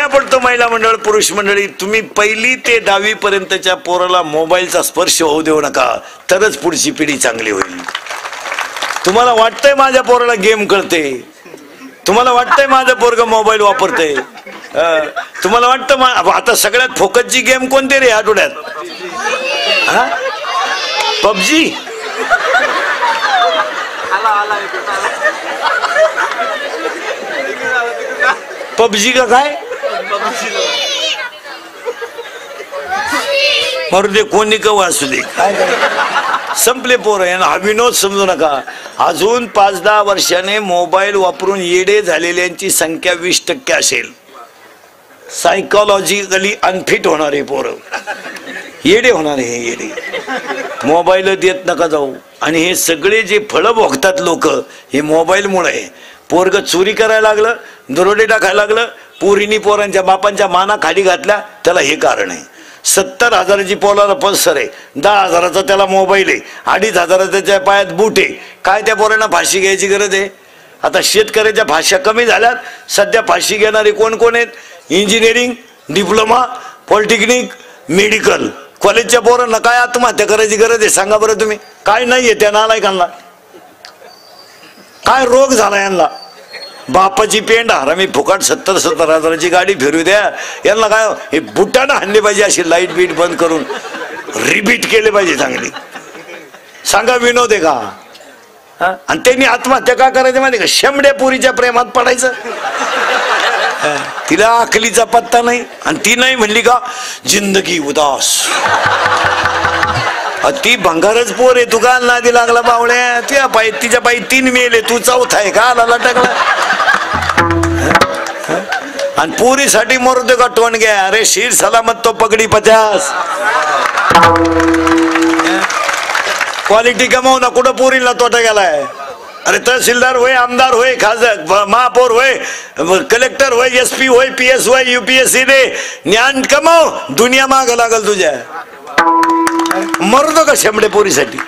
सांगाया पडतो महिला मंडळ पुरुष मंडळी, तुम्ही पहिली ते 10वी पर्यंतच्या पोराला मोबाईलचा स्पर्श होऊ देऊ नका, तरच पुढची पिढी चांगली होईल. तुम्हाला वाटतंय माझ्या पोराला गेम कळते, तुम्हाला वाटतंय माझं पोरग मोबाईल वापरते, तुम्हाला वाटतं आता सगळ्यात फोकसची गेम कोणती रे आठवड्यात? पबजी. पबजी का काय मरू दे, कोणी कव असू दे, संपले पोर. हा विनोद समजू नका. अजून 5-10 वर्षाने मोबाईल वापरून येडे झालेल्यांची संख्या 20% असेल. सायकोलॉजिकली अनफिट होणारे पोर येडे होणारे, हे येडे. मोबाईल देत नका जाऊ. आणि हे सगळे जे फळं भोगतात लोक, हे मोबाईलमुळे. पोरग चोरी करायला लागलं, दरोडे टाकायला लागलं, पोरीनी पोरांच्या बापांच्या माना खाली घातल्या, त्याला हे कारण आहे. 70,000ची पोराला पल्सर आहे, 10,000चा त्याला मोबाईल आहे, 2,500 त्याच्या पायात बूट आहे. काय त्या पोरांना फाशी घ्यायची गरज आहे? आता शेतकऱ्याच्या फाश्या कमी झाल्यात. सध्या फाशी घेणारे कोण कोण आहेत? इंजिनिअरिंग, डिप्लोमा, पॉलिटेक्निक, मेडिकल कॉलेजच्या पोरांना काय आत्महत्या करायची गरज आहे सांगा बरं तुम्ही? काय नाहीये त्या नालायकांना? काय रोग झाला यांना? बापाची पेंड हरामी फुकट 70,000ची गाडी फिरू द्या यांना. काय हे बुटानं हाणले पाहिजे, अशी लाईट बीट बंद करून रिपीट केले पाहिजे चांगली. सांगा विनोद आहे का? आणि त्यांनी आत्महत्या का करायचं माहिती का? शेंबड्या पुरीच्या प्रेमात पडायचं. तिला अकलीचा पत्ता नाही, आणि ती नाही म्हणली का जिंदगी उदास. ती भंगारच पोर आहे, तू का नादी लागला बावळ्या? तिच्या पायी 3 मेले, तू 4था आहे का आला टाकला? आणि पोरीसाठी मरते का टोन घ्या? अरे शीर सलामत तो पगडी 50. क्वालिटी कमावू ना, कुठं पोरीला तोटा गेलाय? अरे तहसीलदार होय, आमदार होय, खासदार, महापौर होय, कलेक्टर होय, SP होय, PS होय, UPSC दे, ज्ञान कमाव, दुनिया माग लागल तुझ्या. मरतो का शेंबडे पोरीसाठी?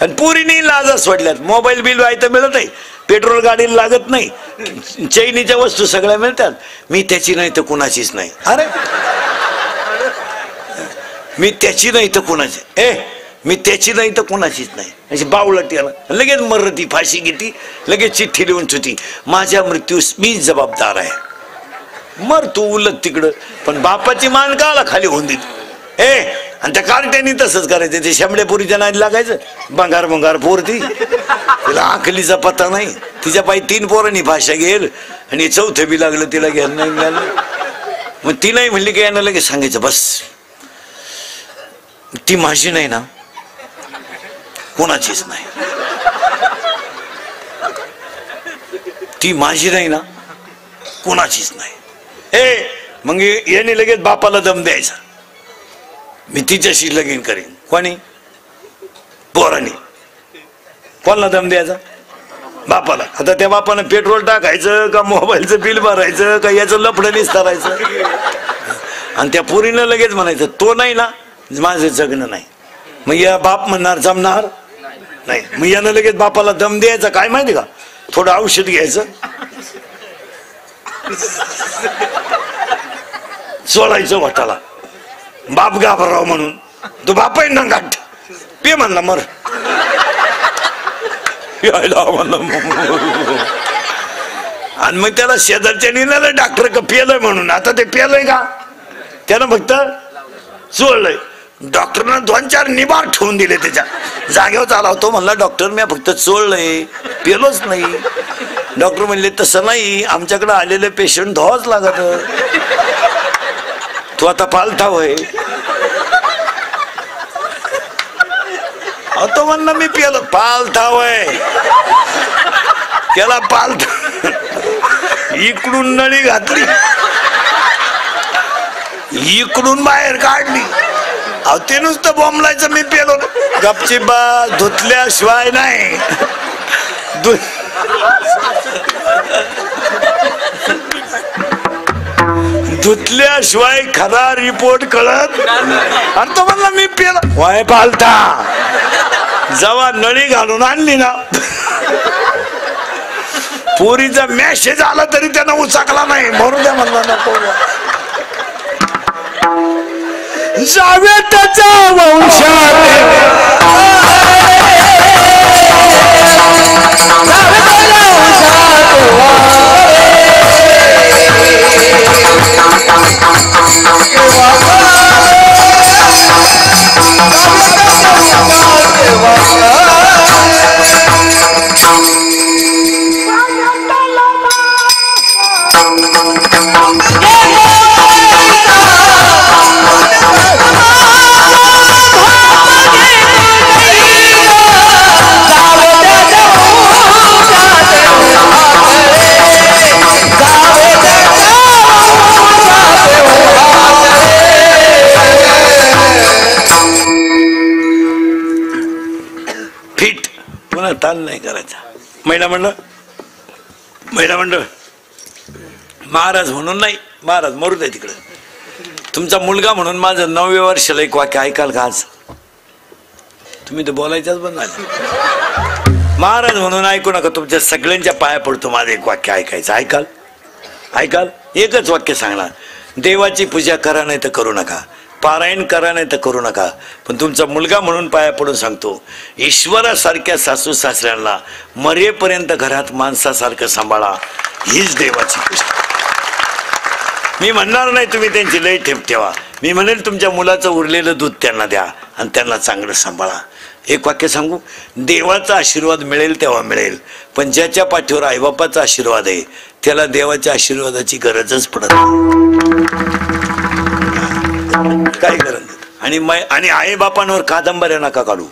आणि पोरीनी लाजा सोडल्यात. मोबाईल बिल वायतं मिळत नाही, पेट्रोल गाडीला लागत नाही, चैनीच्या वस्तू सगळ्या मिळतात. मी त्याची नाही तर कुणाचीच नाही. अरे मी त्याची नाही तर कुणाची, मी त्याची नाही तर कुणाचीच नाही, अशी बावळट याला. लगेच मरती, फाशी घेती, लगेच चिठ्ठी लिहून ठेवती, माझ्या मृत्यूस मी जबाबदार आहे. मर तू उलट तिकडं, पण बापाची मान काला खाली होऊन देत. आणि त्या कार्ट्यानी तसंच करायचं. ते शेंबड्या पोरीच्या नादी लागायचं. भंगार पोर ती, तिला आखलीचा पत्ता नाही. तिच्या पायी 3 पोरांनी भाषा घेईल, आणि 4थं बी लागलं तिला घ्यायला नाही मिळालं. मग ती नाही म्हणली की यांना लगेच सांगायचं बस ती माझी नाही ना, कोणाचीच नाही. ती माझी नाही ना, कोणाचीच नाही. मग याने लगेच बापाला दम द्यायचा, मी तिच्याशी लगीन करेन. कोणी? पोरांनी. कोणाला दम द्यायचा? बापाला. आता त्या बापानं पेट्रोल टाकायचं का मोबाईलचं बिल भरायचं का याचं लफडं निस्तारायचं? आणि त्या पोरीनं लगेच म्हणायचं तो नाही ना, माझं जगणं नाही. मग या बाप म्हणणार जमणार नाही. मग यानं लगेच बापाला दम द्यायचा. काय माहिती का? थोडं औषध घ्यायचं, चोळायचं वाटाला, बाप घाबराव म्हणून. तो बाप आहे ना गाठ, पे म्हणला मर. आणि मग त्याला शेजारच्या नेलं डॉक्टर का पेलय म्हणून. आता ते पेलय का? त्यानं फक्त चोळलंय. डॉक्टरनं 2-4 निबार ठेवून दिले त्याच्या जागेवर. चाला तो म्हणला डॉक्टर मी फक्त चोळलंय, पेलोच नाही. डॉक्टर म्हणले तसं नाही, आमच्याकडे आलेले पेशंट धुवाच लागत. तू आता पालथा होय. तो म्हणला मी पेलो. पालथा होय, त्याला पालथा. इकडून नळी घातली, इकडून बाहेर काढली. ते नुसतं बोंबलायचं मी पेलो. गपची बा, धुतल्याशिवाय नाही. धुतल्याशिवाय खरा रिपोर्ट कळत. आणि तो म्हणला मी पेलो. वाय पालथा. जेव्हा नळी घालून आणली ना, पोरीचा मेसेज आला तरी त्यांना उचाकला नाही, म्हणून द्या म्हणला नको जावे त्याच्या वंशात ताण नाही करायचा. महिला मंडळ महाराज म्हणून नाही, महाराज मरू दे तिकडे. तुमचा मुलगा म्हणून माझं 9व्या वर्षाला एक वाक्य ऐकाल का आज? तुम्ही तर बोलायच्याच बंद झाले. महाराज म्हणून ऐकू नका, तुमच्या सगळ्यांच्या पाया पडतो माझं एक वाक्य ऐकायचं. ऐकाल? ऐकाल? एकच वाक्य सांगणार, देवाची पूजा करा नाही तर करू नका, पारायण करा नाही तर करू नका, पण तुमचा मुलगा म्हणून पाया पडून सांगतो, ईश्वरासारख्या सासू सासऱ्यांना मरेपर्यंत घरात माणसासारखं सांभाळा, हीच देवाची पूजा. मी म्हणणार नाही तुम्ही त्यांची लय ठेप ठेवा, मी म्हणेल तुमच्या मुलाचं उरलेलं दूध त्यांना द्या आणि त्यांना चांगलं सांभाळा. एक वाक्य सांगू, देवाचा आशीर्वाद मिळेल तेव्हा मिळेल, पण ज्याच्या पाठीवर आईबापाचा आशीर्वाद आहे त्याला देवाच्या आशीर्वादाची गरजच पडत काय गरज. आणि आईबापांवर कादंबऱ्या नका काढू,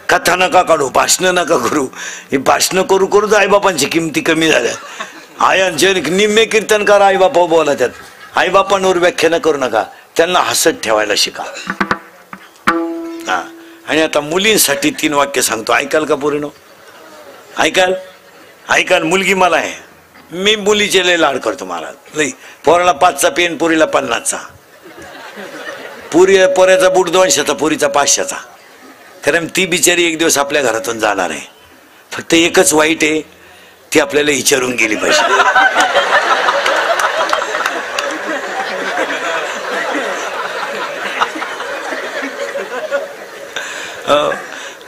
कथा नका काढू, भाषणं नका करू. ही भाषणं करू करूच आईबापांची किमती कमी झाल्या. जे निम्मे कीर्तनकार आईबापा बोला, त्यात आईबापांवर व्याख्यानं करू नका, त्यांना हसत ठेवायला शिका. हा, आणि आता मुलींसाठी 3 वाक्य सांगतो, ऐकाल का पोरीनो? ऐकाल? ऐकाल? मुलगी मला आहे, मी मुलीचे लय लाड करतो महाराज. लई पोराला 5चा पेन, पोरीला 50चा. पोऱ्याचा बूट 200चा, पोरीचा 500चा. कारण ती बिचारी एक दिवस आपल्या घरातून जाणार आहे. फक्त एकच वाईट आहे, ती आपल्याला विचारून गेली पाहिजे.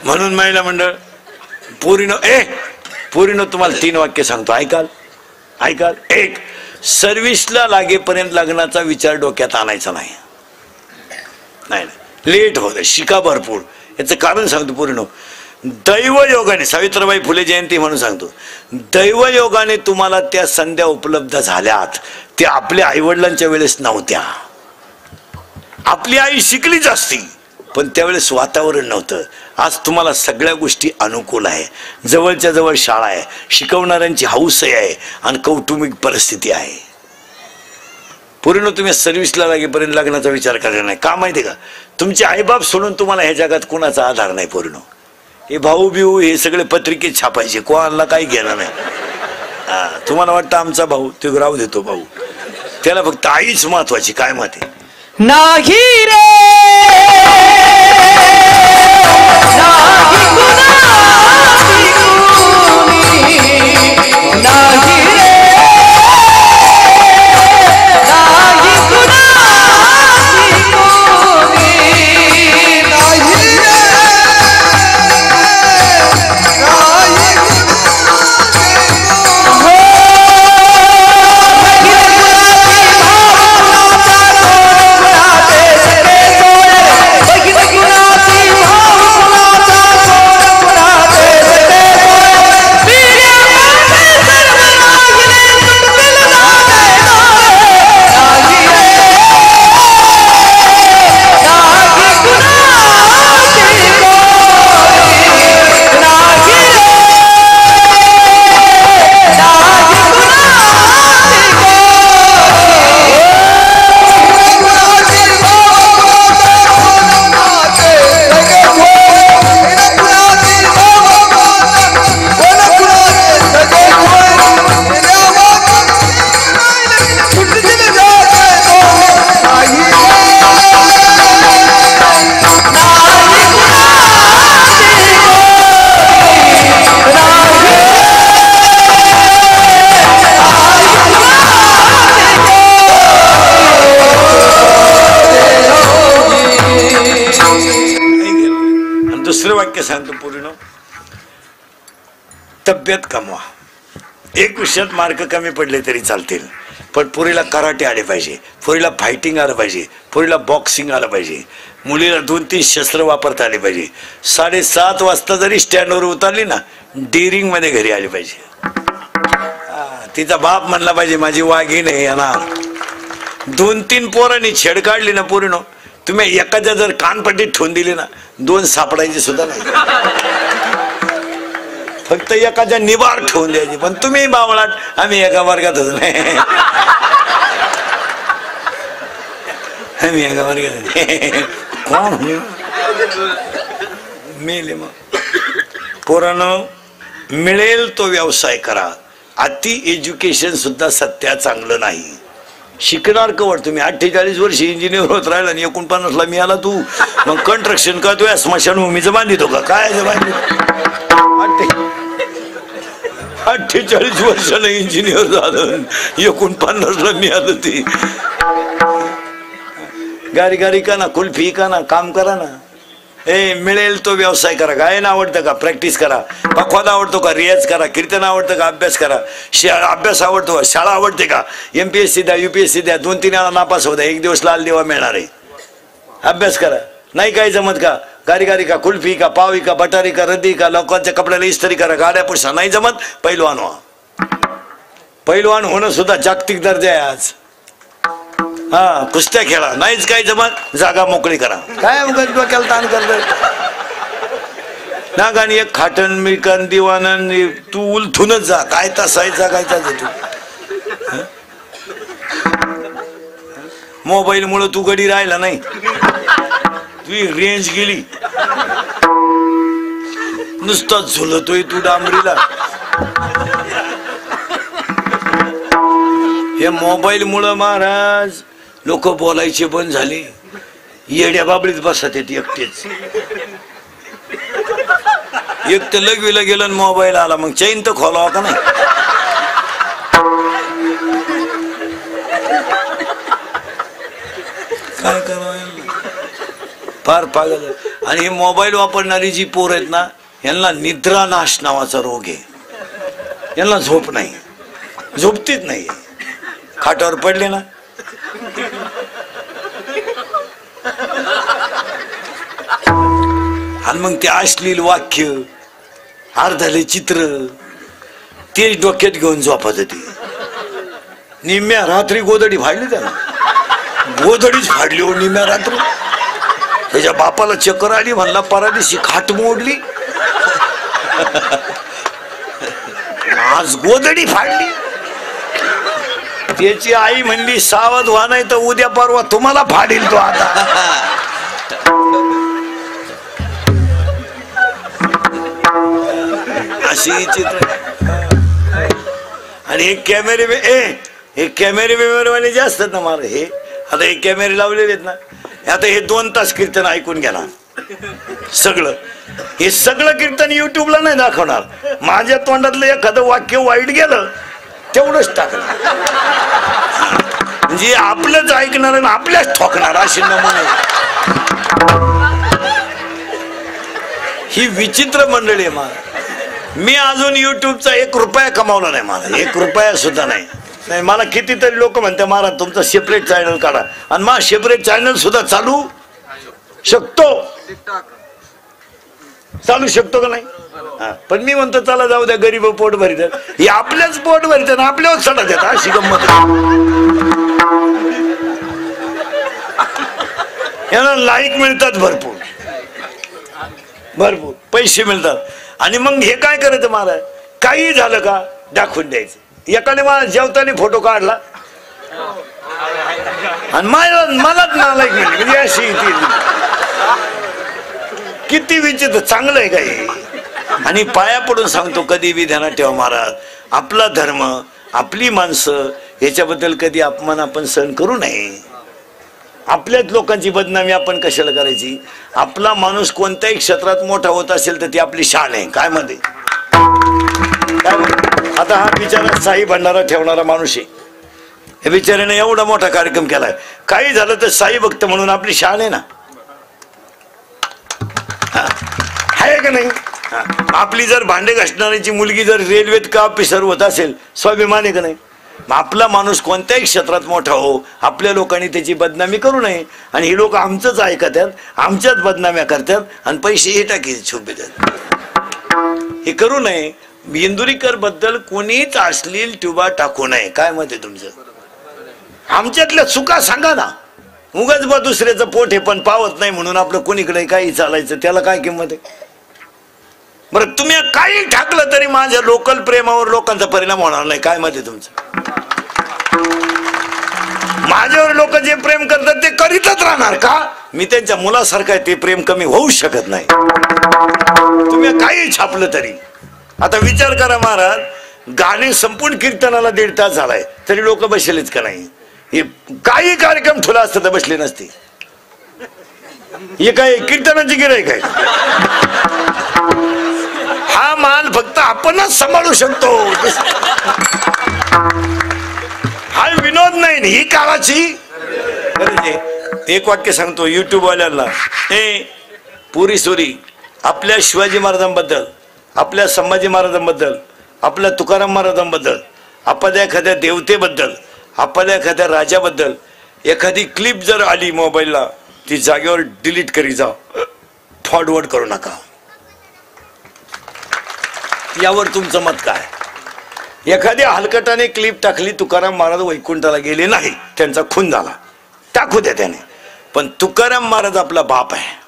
म्हणून महिला मंडळ पोरीनो तुम्हाला 3 वाक्य सांगतो, ऐकाल? ऐकाल? 1, सर्व्हिसला लागेपर्यंत लग्नाचा विचार डोक्यात आणायचा नाही. नाही, लेट होत, शिका भरपूर. याचं कारण सांगतो पोरीनो, दैवयोगाने, सावित्रीबाई फुले जयंती म्हणून सांगतो, दैवयोगाने तुम्हाला त्या संध्या उपलब्ध झाल्यात, त्या आपल्या आईवडिलांच्या वेळेस नव्हत्या. आपली आई शिकलीच असती, पण त्यावेळेस वातावरण नव्हतं. आज तुम्हाला सगळ्या गोष्टी अनुकूल आहे, जवळच्या जवळ शाळा आहे, शिकवणाऱ्यांची हौस आहे आणि कौटुंबिक परिस्थिती आहे. पूर्ण तुम्ही सर्व्हिसला लागेपर्यंत लग्नाचा विचार करायचा नाही. का माहिती का? तुमचे आईबाप सोडून तुम्हाला ह्या जगात कोणाचा आधार नाही. पूर्ण हे भाऊ बिऊ हे सगळे पत्रिकेत छापायचे, कोणाला काही घेणं नाही. तुम्हाला वाटतं आमचा भाऊ, ते राहू देतो भाऊ, त्याला फक्त आईच महत्वाची. काय मत आहे? नाही रे दुसरं वाक्य सांगतो पूर्ण, तब्येत कमवा. एक विषयात मार्क कमी पडले तरी चालतील, पण पोरीला कराटे आले पाहिजे, पोरीला फायटिंग आलं पाहिजे, पोरीला बॉक्सिंग आलं पाहिजे, मुलीला 2-3 शस्त्र वापरता आली पाहिजे. 7:30 वाजता जरी स्टँडवर उतरली ना, डेअरिंग मध्ये घरी आली पाहिजे. तिचा बाप म्हणला पाहिजे माझी वाघीण आहे येणार. 2-3 पोरांनी छेड काढली ना पूर्ण, तुम्ही एखाद्या जर कानपट्टीत ठेवून दिली ना, 2 सापडायची सुद्धा नाही, फक्त एखाद्या निबार ठेवून द्यायची. पण तुम्ही बावळाट, आम्ही एका वर्गातच नाही, आम्ही एका वर्गात कोण मेले. मग पोरानं मिळेल तो व्यवसाय करा. अति एज्युकेशन सुद्धा सध्या चांगलं नाही. शिकणार कवर तुम्ही 48 वर्ष इंजिनियर होत राहिला आणि 49ला मी आला. तू मग कंस्ट्रक्शन करतोय, स्मशानभूमीचं बांधितो का काय बांधितो? 48 वर्षाला इंजिनियर झालं, 49ला मी आलो. ते गाडी गाडी का ना, कुल्फी का ना, काम करा ना. मिळेल तो व्यवसाय करा. गायन आवडतं का, प्रॅक्टिस करा. पखवाद आवडतो का, रियाज करा. कीर्तन आवडतं का, अभ्यास करा. अभ्यास आवडतो का, शाळा आवडते का, MPSC द्या, UPSC द्या. 2-3 वेळा नापास होता, 1 दिवस लाल दिवा मिळणार आहे. अभ्यास करा. नाही काय जमत का, गाडी गाडी का, कुल्फी का, पावी का, बटारी का, रद्दी का, लोकांच्या कपड्याला इस्त्री करा, गाड्या पुसा. नाही जमत, पैलवान व्हा. पैलवान होणं सुद्धा जागतिक दर्जा आहे आज. कुस्त्या खेळा. नाहीच काय जमत, जागा मोकळी करा. काय डोक्याला ताण करत ना. गाणी एक खाटण मिकन दिवाणन, तू उलथूनच जा. काय तसायचा काय तू. मोबाईल मुळे तू गडी राहिला नाही, तुझी रेंज गेली. नुसता झुलतोय तू डांबरीला. हे मोबाईल मुळे महाराज लोक बोलायचे बंद झाले. येड्या बाबळीत बसत येत एकटेच. एक तर लगवीला गेलं मोबाईल आला, मग चैन तर खोलावा का नाही. काय करावं, फार पागल. आणि हे मोबाईल वापरणारी जी पोर आहेत ना, यांना निद्रानाश नावाचा रोग आहे. यांना झोप नाही, झोपतीच नाही. खाटावर पडले ना, आणि मग ते अश्लील वाक्य, अर्धले चित्र, ते डोक्यात घेऊन झोपत होती. निम्म्या रात्री गोधडी फाडली त्याला. गोधडीच फाडली हो निम्म्या रात्री. त्याच्या बापाला चक्कर आली, म्हणला परादिशी खाट मोडली, आज गोधडी फाडली. त्याची आई म्हणली सावध व्हा, नाही तर उद्या परवा तुम्हाला फाडील तो. आता अशी चित्र. आणि हे कॅमेरे वाले जे असतात ना मार, हे आता हे कॅमेरे लावलेले आहेत ना, आता हे 2 तास कीर्तन ऐकून घ्या सगळं. हे सगळं कीर्तन युट्यूबला नाही दाखवणार. माझ्या तोंडातलं एखादं वाक्य वाईट गेलं तेवढंच टाकणार, म्हणजे आपलंच ऐकणार आणि आपल्याच ठोकणार अशी नमुने. ही विचित्र मंडळी आहे. मला मी अजून युट्यूबचा 1 रुपया कमावला नाही. मला 1 रुपया सुद्धा नाही. मला कितीतरी लोक म्हणते महाराज तुमचं सेपरेट चॅनल काढा, आणि मला सेपरेट चॅनल सुद्धा चालू शकतो का नाही. पण मी म्हणतो चला जाऊ द्या, गरीब पोट भरितात. हे आपल्याच पोट भरितात, आपल्यावर सडा देतात. अशी गंमत. यांना लाईक मिळतात भरपूर भरपूर, पैसे मिळतात. आणि मग हे काय करायचं महाराज, काही झालं का दाखवून द्यायचं. एकाने मला जेवताना फोटो काढला आणि मलाच नालायक मिळली. म्हणजे अशी किती विचित्र. चांगलं आहे काही. आणि पाया पडून सांगतो, कधी बी ध्यानात ठेवा महाराज, आपला धर्म, आपली माणसं, याच्याबद्दल कधी अपमान आपण सहन करू नये. आपल्याच लोकांची बदनामी आपण कशाला करायची. आपला माणूस कोणत्याही क्षेत्रात मोठा होत असेल तर ती आपली शान आहे. काय मध्ये आता हा बिचारा साई भंडारा ठेवणारा माणूस आहे. हे बिचाऱ्याने एवढा मोठा कार्यक्रम केलाय. काही झालं तर साई भक्त म्हणून आपली शान आहे ना. का नाही? आपली जर भांडे घासणाऱ्याची मुलगी जर रेल्वेत का ऑफिसर होत असेल, स्वाभिमान आहे का नाही? आपला माणूस कोणत्याही क्षेत्रात मोठा हो, आपल्या लोकांनी त्याची बदनामी करू नये. आणि हे लोक आमचंच ऐकतात, आमच्याच बदनाम्या करतात आणि पैसे हे टाकी छुप देतात. हे करू नये. इंदुरीकर बद्दल कोणीच अश्लील ट्युबा टाकू नये. काय मत आहे तुमचं? आमच्यातल्या चुका सांगा ना. उगाच बा दुसऱ्याचं पोट हे पण पावत नाही म्हणून आपलं कोणीकडे काही चालायचं, त्याला काय किंमत आहे? बरं, तुम्ही काही टाकलं तरी माझ्या लोकल प्रेमावर लोकांचा परिणाम होणार नाही. काय मत आहे तुमचं? माझ्यावर लोक जे प्रेम करतात ते करीतच राहणार का? मी त्यांच्या मुलासारखं आहे, ते प्रेम कमी होऊ शकत नाही. तुम्ही काही छापलं तरी. आता विचार करा महाराज, गाणे संपूर्ण कीर्तनाला 1.5 तास झालाय तरी लोक बसलेच का नाही? हे काही कार्यक्रम ठेवला असता तर बसले नसते. हे काय कीर्तनाची गिऱ्हाईक आहे? हा माल फक्त आपणच सांभाळू शकतो. हा विनोद नाही, ही काळाची गरज आहे. एक वाक्य सांगतो युट्यूब वाल्यांना, हे पुरी सोरी आपल्या शिवाजी महाराजांबद्दल, आपल्या संभाजी महाराजांबद्दल, आपल्या तुकाराम महाराजांबद्दल, आपल्या एखाद्या देवतेबद्दल, आपल्या एखाद्या राजाबद्दल एखादी क्लिप जर आली मोबाईलला, ती जागेवर डिलीट करी जा, फॉरवर्ड करू नका. यावर तुमचं मत काय? एखाद्या हलकटाने क्लिप टाकली, तुकाराम महाराज वैकुंठाला गेले नाही, त्यांचा खून झाला, टाकू द्या त्याने, पण तुकाराम महाराज आपला बाप आहे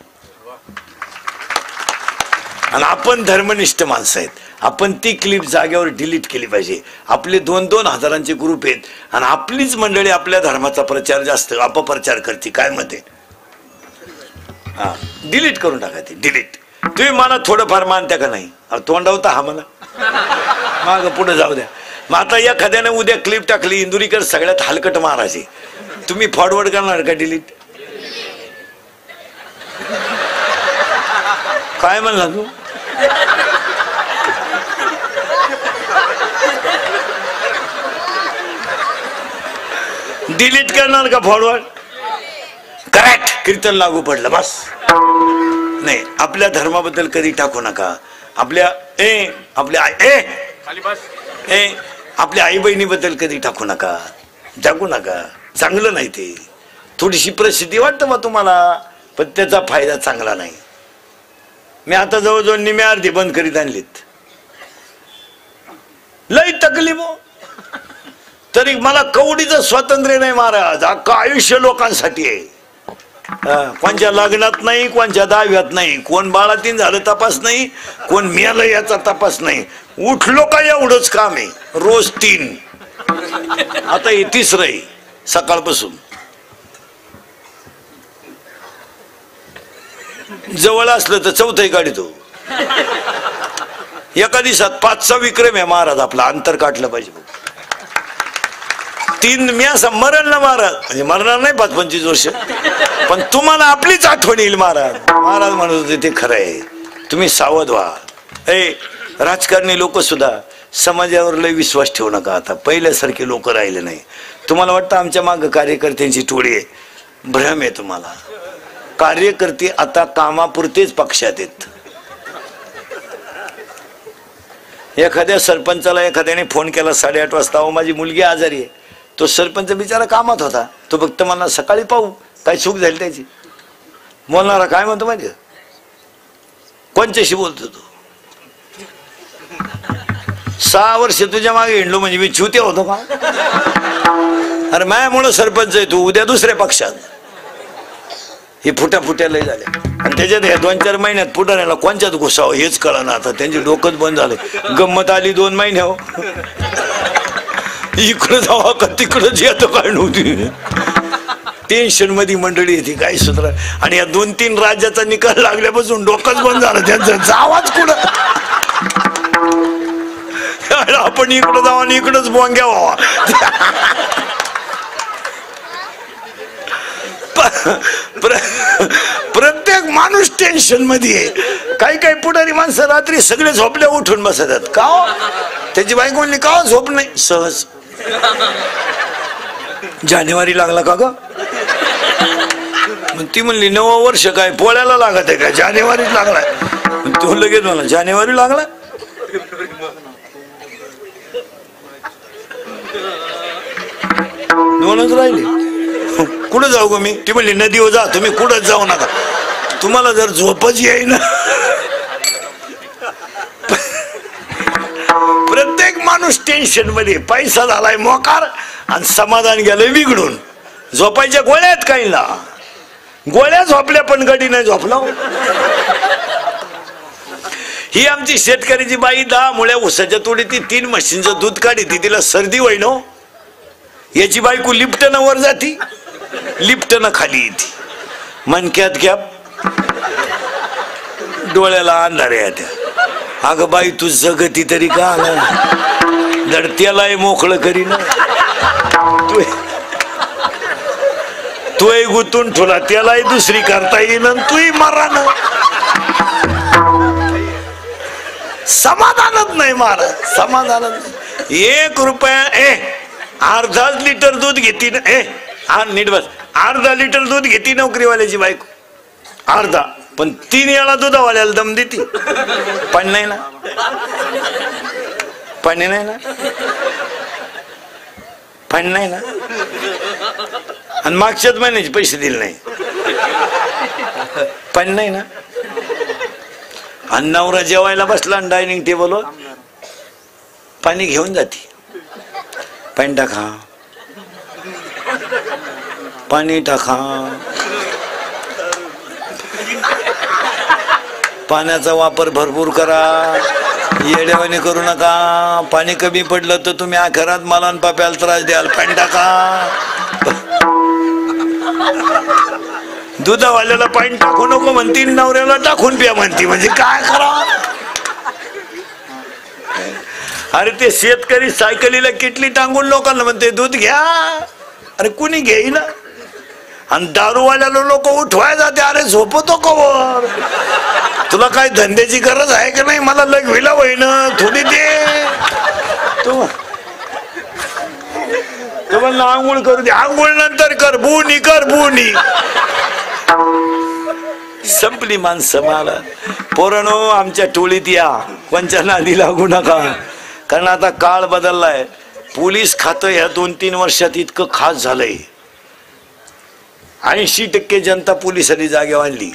आणि आपण धर्मनिष्ठ माणसं आहेत. आपण ती क्लिप जागेवर डिलीट केली पाहिजे. आपले 2-2 हजारांचे ग्रुप आहेत आणि आपलीच मंडळी आपल्या धर्माचा प्रचार जास्त अपप्रचार करते. काय म्हणते? हा, डिलीट करून टाका ते, डिलीट. तुम्ही मला थोडंफार मानत्या का नाही? तोंडावता हा मला माग पुढे जाऊ द्या. मग आता एखाद्याने उद्या क्लिप टाकली, इंदुरीकर सगळ्यात हलकट महाराज, तुम्ही फॉरवर्ड करणार का डिलीट? काय म्हणला तू? डिलीट करणार का फॉरवर्ड? करेक्ट, कीर्तन लागू पडलं बस. नाही, आपल्या धर्माबद्दल कधी टाकू नका. आपल्या आपल्या आई बहिणीबद्दल कधी टाकू नका, टाकू नका. चांगलं नाही ते. थोडीशी प्रसिद्धी वाटतं मग तुम्हाला, पण त्याचा फायदा चांगला नाही. मी आता जवळजवळ निम्मे अर्धी बंद करीत आणलीत. लई तकलीफ हो, तरी मला कवडीचं स्वातंत्र्य नाही महाराज. अख्खं आयुष्य लोकांसाठी आहे. कोणच्या लग्नात नाही, कोणच्या दाव्यात नाही, कोण बाळातीन झालं तपास नाही, कोण मेलं याचा तपास नाही. उठलो का एवढंच काम आहे. रोज 3, आता हे 3रं आहे सकाळपासून. जवळ असलं तर 4थं काढतो. एका दिवसात 5चा विक्रम आहे महाराज आपला. अंतर काढलं पाहिजे. 3 मी असं मरण ना महाराज, म्हणजे मरणार नाही 25 वर्ष, पण तुम्हाला आपलीच आठवण येईल महाराज. महाराज म्हणत होते ते खरं आहे. तुम्ही सावध व्हा. राजकारणी लोक सुद्धा समाजावर लय विश्वास ठेवू नका. आता पहिल्यासारखे लोक राहिले नाही. तुम्हाला वाटतं आमच्या मागं कार्यकर्त्यांची टोळी आहे? भ्रम आहे तुम्हाला. कार्यकर्ते आता कामापुरतेच पक्षात आहेत. एखाद्या सरपंचाला एखाद्याने फोन केला 8:30 वाजता, अहो माझी मुलगी आजारी आहे. तो सरपंच बिचारा कामात होता. तो फक्त मला सकाळी पाहू, काय चूक झाली त्याची. बोलणारा काय म्हणतो माहिती? कोणच्याशी बोलतो तू? 6 वर्ष तुझ्या मागे हिंडलो म्हणजे मी चुत्या होतो का? अरे माझ्यामुळं सरपंच आहे तू, उद्या दुसऱ्या पक्षात. हे फुट्या लय झाले. आणि त्याच्यात ह्या 2-4 महिन्यात फुटाण्याला कोणच्यात घुसावं हेच कळना. आता त्यांची डोकंच बंद झाले. गंमत आली 2 महिने हो, इकडं जावा का तिकडंच येतो काय नव्हती. टेन्शन मध्ये मंडळी येते काय सुद्धा. आणि या 2-3 राज्याचा निकाल लागल्यापासून डोकंच बंद झालं त्यांचं. जावाच कुठं, आपण इकडं जावा आणि इकडंच बोंग्या व्हावा. प्रत्येक माणूस टेन्शन मध्ये आहे. काही पुढारी माणसं रात्री सगळे झोपल्या उठून बसतात. का हो? त्याची बायको म्हणली का झोप नाही? सहज जानेवारी लागला का ग? ती म्हणली 9 वर्ष काय पोळ्याला लागत आहे का? जानेवारीत लागलाय. तो लगेच मला जानेवारी लागला. दोनच राहिले. कुठं जाऊ ग मी? ती म्हणली नदीवर जा. तुम्ही कुठंच जाऊ नका, तुम्हाला जर झोपच येईना. प्रत्येक माणूस टेन्शन मध्ये, पैसा झालाय मोकार आणि समाधान गेलंय बिघडून. झोपायच्या गोळ्या आहेत काहीला, गोळ्या झोपल्या पण गडी नाही झोपला. ही आमची शेतकऱ्याची बाई 10 मुळ्या उसाच्या तोडी ती 3 म्हशींचं दूध काढी ती, तिला सर्दी वैनो. याची बायको लिफ्टनं वर जाती, लिफ्टनं खाली येते, मनक्यात घ्या, डोळ्याला अंधारे येत्या. अगं बाई तू जगती तरी का लढत्यालाही मोकळं करीन. तोही गुतून ठेवला, त्यालाही दुसरी करता येईन, तूही मरा ना. समाधानच नाही महाराज, समाधानच नाही. 1 रुपया अर्धा लिटर दूध घेती ना, नीट बस, अर्धा लिटर दूध घेती नोकरीवाल्याची बायको, अर्धा. पण 3 वेळा दुधावाल्याला दम देती. पण नाही ना, पाणी नाही ना, पाणी नाही ना. आणि मागच्याच महिन्याचे पैसे दिले नाही, पण नाही ना. आणि नवरा जेवायला बसला डायनिंग टेबलवर, पाणी घेऊन जाते. पाणी टाका, पाणी टाका. पाण्याचा वापर भरपूर करा, येड्यावानी करू नका. पाणी कमी पडलं तर तुम्ही आखरात मला आणि पाप्याला त्रास द्याल. पाणी टाका. दुधावाल्याला पाणी टाकू नको म्हणती, नवऱ्याला टाकून प्या म्हणती. म्हणजे काय करा? अरे ते शेतकरी सायकलीला किटली टांगून लोकांना म्हणते दूध घ्या. अरे कुणी घेईना. आणि दारूवाल्याला लोक उठवाय जाते. अरे झोपतो कवर, तुला काय धंद्याची गरज आहे का नाही? मला लगविला होईन थोडी दे. तुम्हाला आंघोळ करू दे. आंघोळ नंतर कर, बुनी कर, बुनी. संपली माणसं. मला पोरांनो आमच्या टोळीत या, कोणच्या नादी लागू नका. कारण आता काळ बदललाय. पोलीस खातं ह्या 2-3 वर्षात इतकं खास झालंय. 80% जनता पोलिसांनी जागेवर आणली.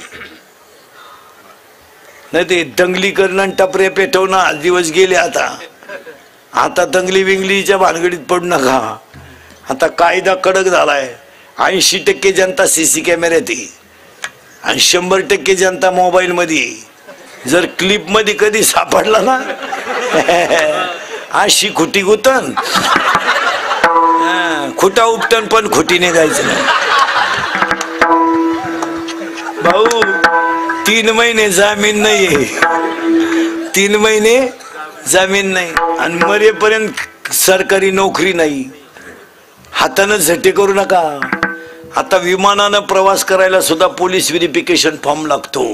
नाही ते दंगली करणं, टपरे पेटवणं आज दिवस गेले. आता दंगली विंगलीच्या भानगडीत पडू नका. आता कायदा कडक झालाय. 80% जनता CC कॅमेऱ्यात आहे आणि 100% जनता मोबाईल मध्ये. जर क्लिप मध्ये कधी सापडला ना, अशी खुटी गुतन, खुटा उपटन, पण खुटी निघायचं नाही. भाऊ 3 महिने जामीन नाही, 3 महिने जामीन नाही. आणि मरेपर्यंत सरकारी नोकरी नाही. हातानं झटे करू नका. आता विमानानं प्रवास करायला सुद्धा पोलीस व्हेरिफिकेशन फॉर्म लागतो.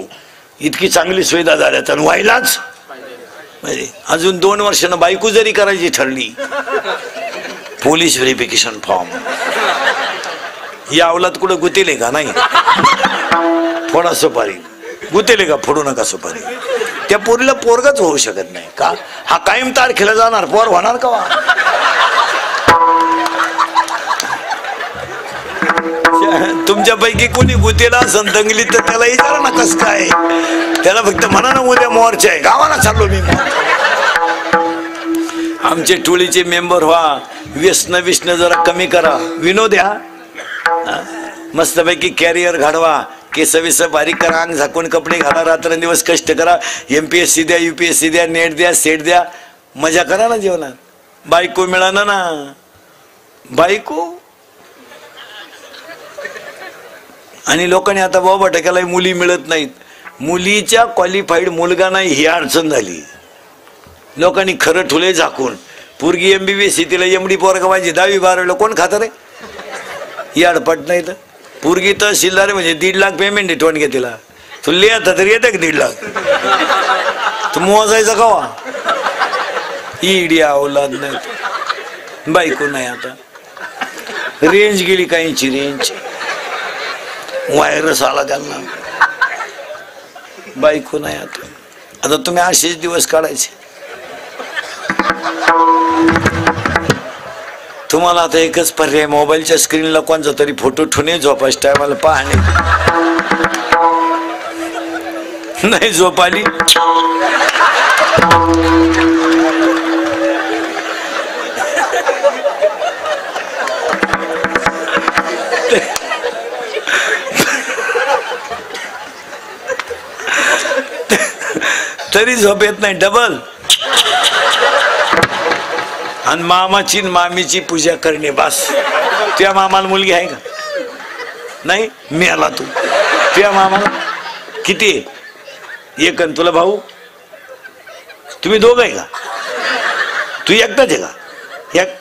इतकी चांगली सुविधा झाल्यात. आणि व्हायलाच अजून 2 वर्षानं बायको जरी करायची ठरली, पोलीस व्हेरिफिकेशन फॉर्म. या अवलाद कुठं गुतेले का? नाही. फोडा सुपारी. गुतेले का? फोडू नका सुपारी. त्या पोरीला पोरगच होऊ शकत नाही का? हा कायम तारखेला जाणार, पोर होणार का? तुमच्यापैकी कोणी गुतेला असन दंगली तर त्याला विचारा ना कस काय. त्याला फक्त म्हणा ना उद्या मोर्चा आहे, गावाला चाललो मी. आमचे टोळीचे मेंबर व्हा. व्यसन जरा कमी करा. विनोद द्या. मस्तपैकी कॅरियर घडवा. केस विस बारीक करा. अंग झाकून कपडे घाला. रात्रंदिवस कष्ट करा. MPSC द्या, UPSC द्या, नेट द्या, सेट द्या. मजा करा ना जीवनात. बायको मिळाना ना. बायको आणि लोकांनी आता बाबा टक्याला मुली मिळत नाहीत. मुलीच्या क्वालिफाईड मुलगा नाही ही अडचण झाली. लोकांनी खरं ठुले झाकून. पोरगी MBBS तिला MD पोरगा पाहिजे. 10वी-12वीला कोण खातं रे? ही अडपट नाही तर. पोरगी तहसीलदार म्हणजे 1.5 लाख पेमेंट आहे टोन तिला. तू लिहाता तरी येते का 1.5 लाख? तू मोजायचा कवा? इडिया औलाद नाही. बायको नाही. आता रेंज गेली काहींची. रेंज व्हायरस आला त्यांना. बायको नाही. आता आता तुम्ही असेच दिवस काढायचे. तुम्हाला आता एकच पर्याय, मोबाईलच्या स्क्रीनला कोणचा तरी फोटो ठेवणे, झोपायच्या टायमाला पाहणे. नाही झोप आली तरी झोप येत नाही, डबल. आणि मामाची मामीची पूजा करणे बस. तुझ्या मामाला मुलगी आहे का? नाही. मी आला तू तुझ्या मामाला किती आहे? एक. आणि तुला भाऊ? तुम्ही दोघं आहे का? तू एकटाच आहे का? एक